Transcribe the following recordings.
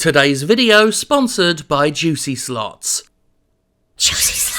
Today's video sponsored by Juicy Slots. Juicy Slots.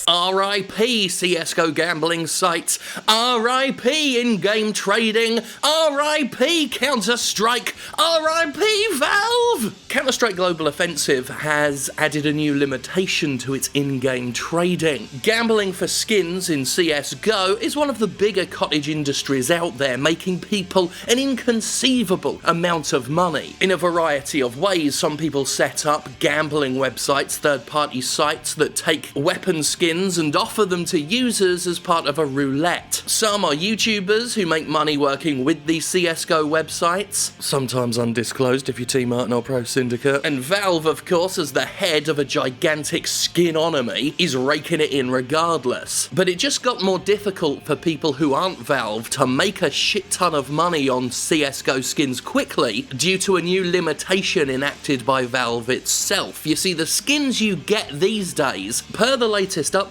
R.I.P. CSGO gambling sites, R.I.P. in-game trading, R.I.P. Counter-Strike, R.I.P. Valve! Counter-Strike Global Offensive has added a new limitation to its in-game trading. Gambling for skins in CSGO is one of the bigger cottage industries out there, making people an inconceivable amount of money. In a variety of ways, some people set up gambling websites, third-party sites that take weapon skins and offer them to users as part of a roulette. Some are YouTubers who make money working with these CSGO websites, sometimes undisclosed if you're Team Martin or Pro Syndicate. And Valve, of course, as the head of a gigantic skinonomy, is raking it in regardless. But it just got more difficult for people who aren't Valve to make a shit ton of money on CSGO skins quickly due to a new limitation enacted by Valve itself. You see, the skins you get these days, per the latest update,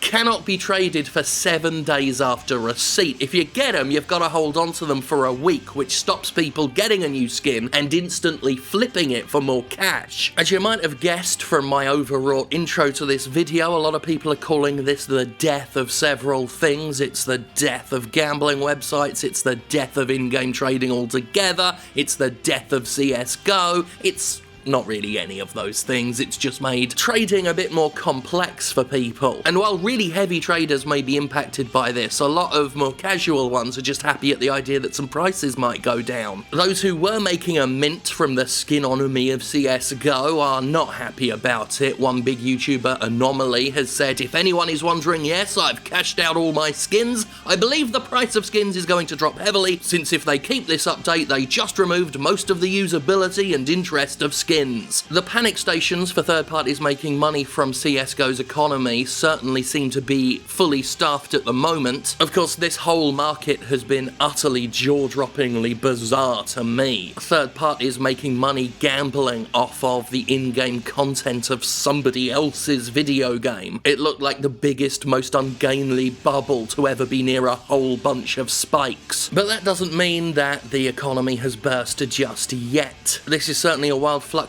cannot be traded for 7 days after receipt. If you get them, you've got to hold on to them for a week, which stops people getting a new skin and instantly flipping it for more cash. As you might have guessed from my overall intro to this video, a lot of people are calling this the death of several things. It's the death of gambling websites, it's the death of in-game trading altogether, it's the death of CSGO, it's not really any of those things, it's just made trading a bit more complex for people. And while really heavy traders may be impacted by this, a lot of more casual ones are just happy at the idea that some prices might go down. Those who were making a mint from the skinonomy of CSGO are not happy about it. One big YouTuber, Anomaly, has said, "If anyone is wondering, yes, I've cashed out all my skins. I believe the price of skins is going to drop heavily, since if they keep this update, they just removed most of the usability and interest of skins." The panic stations for third parties making money from CSGO's economy certainly seem to be fully staffed at the moment. Of course, this whole market has been utterly jaw-droppingly bizarre to me. Third parties making money gambling off of the in-game content of somebody else's video game. It looked like the biggest, most ungainly bubble to ever be near a whole bunch of spikes. But that doesn't mean that the economy has burst just yet. This is certainly a wild fluctuation,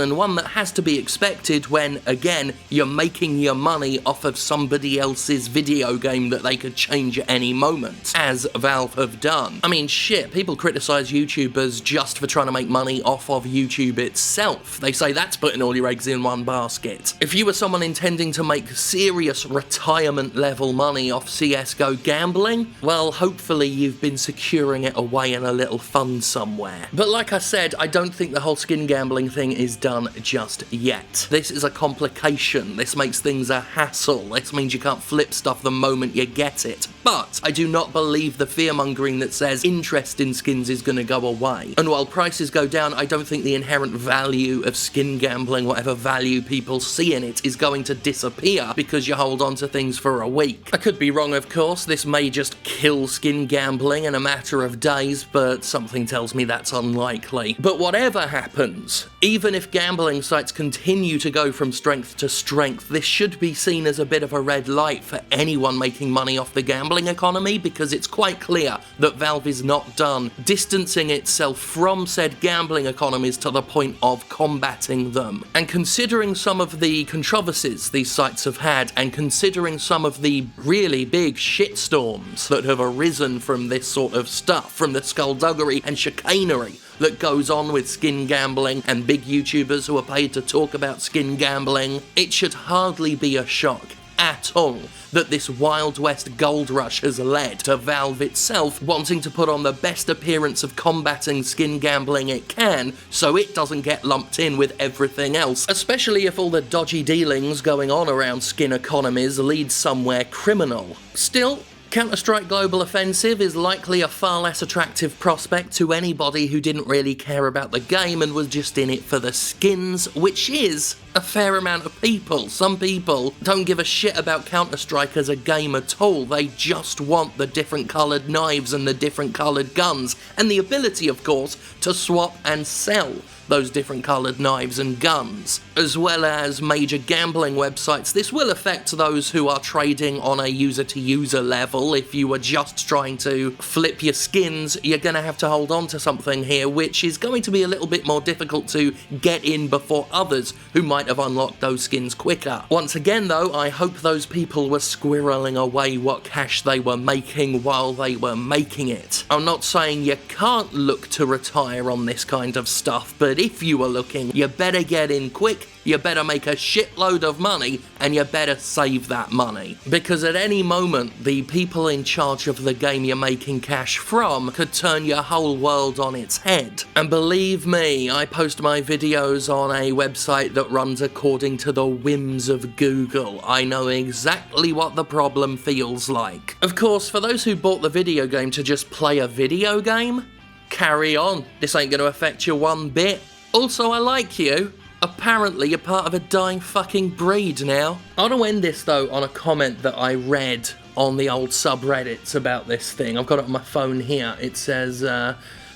and one that has to be expected when, again, you're making your money off of somebody else's video game that they could change at any moment, as Valve have done. I mean, shit, people criticize YouTubers just for trying to make money off of YouTube itself. They say that's putting all your eggs in one basket. If you were someone intending to make serious retirement-level money off CSGO gambling, well, hopefully you've been securing it away in a little fund somewhere. But like I said, I don't think the whole skin gambling thing is done just yet. This is a complication. This makes things a hassle. This means you can't flip stuff the moment you get it. But I do not believe the fear-mongering that says interest in skins is going to go away. And while prices go down, I don't think the inherent value of skin gambling, whatever value people see in it, is going to disappear because you hold on to things for a week. I could be wrong, of course. This may just kill skin gambling in a matter of days, but something tells me that's unlikely. But whatever happens, even if gambling sites continue to go from strength to strength, this should be seen as a bit of a red light for anyone making money off the gambling economy, because it's quite clear that Valve is not done distancing itself from said gambling economies to the point of combating them. And considering some of the controversies these sites have had, and considering some of the really big shitstorms that have arisen from this sort of stuff, from the skullduggery and chicanery that goes on with skin gambling and big YouTubers who are paid to talk about skin gambling, it should hardly be a shock at all that this Wild West gold rush has led to Valve itself wanting to put on the best appearance of combating skin gambling it can, so it doesn't get lumped in with everything else, especially if all the dodgy dealings going on around skin economies lead somewhere criminal. Still, Counter-Strike Global Offensive is likely a far less attractive prospect to anybody who didn't really care about the game and was just in it for the skins, which is a fair amount of people. Some people don't give a shit about Counter-Strike as a game at all. They just want the different coloured knives and the different coloured guns, and the ability, of course, to swap and sell. those different coloured knives and guns, as well as major gambling websites. This will affect those who are trading on a user-to-user level. If you are just trying to flip your skins, you're going to have to hold on to something here, which is going to be a little bit more difficult to get in before others who might have unlocked those skins quicker. Once again though, I hope those people were squirreling away what cash they were making while they were making it. I'm not saying you can't look to retire on this kind of stuff, but if you are looking, you better get in quick, you better make a shitload of money, and you better save that money. Because at any moment, the people in charge of the game you're making cash from could turn your whole world on its head. And believe me, I post my videos on a website that runs according to the whims of Google. I know exactly what the problem feels like. Of course, for those who bought the video game to just play a video game, carry on. This ain't gonna affect you one bit. Also, I like you. Apparently, you're part of a dying fucking breed now. I want to end this, though, on a comment that I read on the old subreddits about this thing. I've got it on my phone here. It says,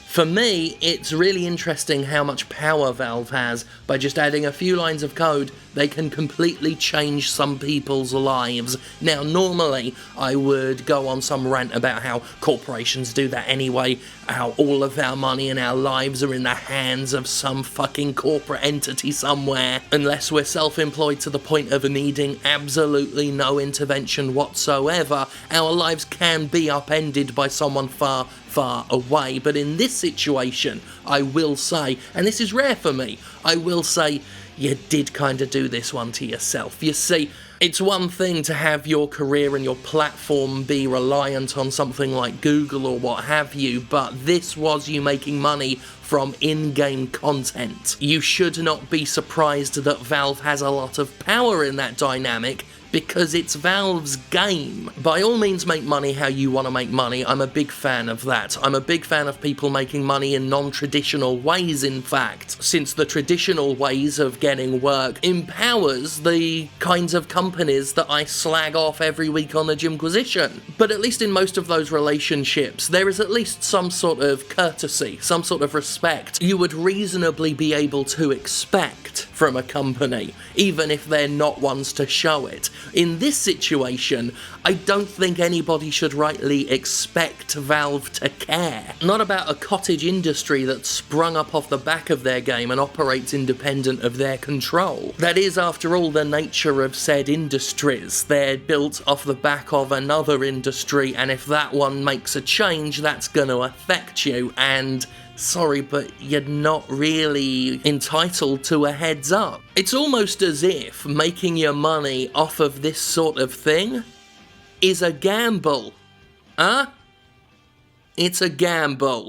for me, it's really interesting how much power Valve has. By just adding a few lines of code, they can completely change some people's lives. Now, normally, I would go on some rant about how corporations do that anyway, how all of our money and our lives are in the hands of some fucking corporate entity somewhere. Unless we're self-employed to the point of needing absolutely no intervention whatsoever, our lives can be upended by someone far away. But in this situation, I will say, and this is rare for me, I will say, you did kind of do this one to yourself. You see, it's one thing to have your career and your platform be reliant on something like Google or what have you, but this was you making money from in-game content. You should not be surprised that Valve has a lot of power in that dynamic, because it's Valve's game. By all means, make money how you want to make money. I'm a big fan of that. I'm a big fan of people making money in non-traditional ways, in fact, since the traditional ways of getting work empowers the kinds of companies that I slag off every week on the Jimquisition. But at least in most of those relationships, there is at least some sort of courtesy, some sort of respect you would reasonably be able to expect from a company, even if they're not ones to show it. In this situation, I don't think anybody should rightly expect Valve to care. Not about a cottage industry that's sprung up off the back of their game and operates independent of their control. That is, after all, the nature of said industries. They're built off the back of another industry, and if that one makes a change, that's going to affect you, and sorry, but you're not really entitled to a heads up. It's almost as if making your money off of this sort of thing is a gamble. Huh? It's a gamble.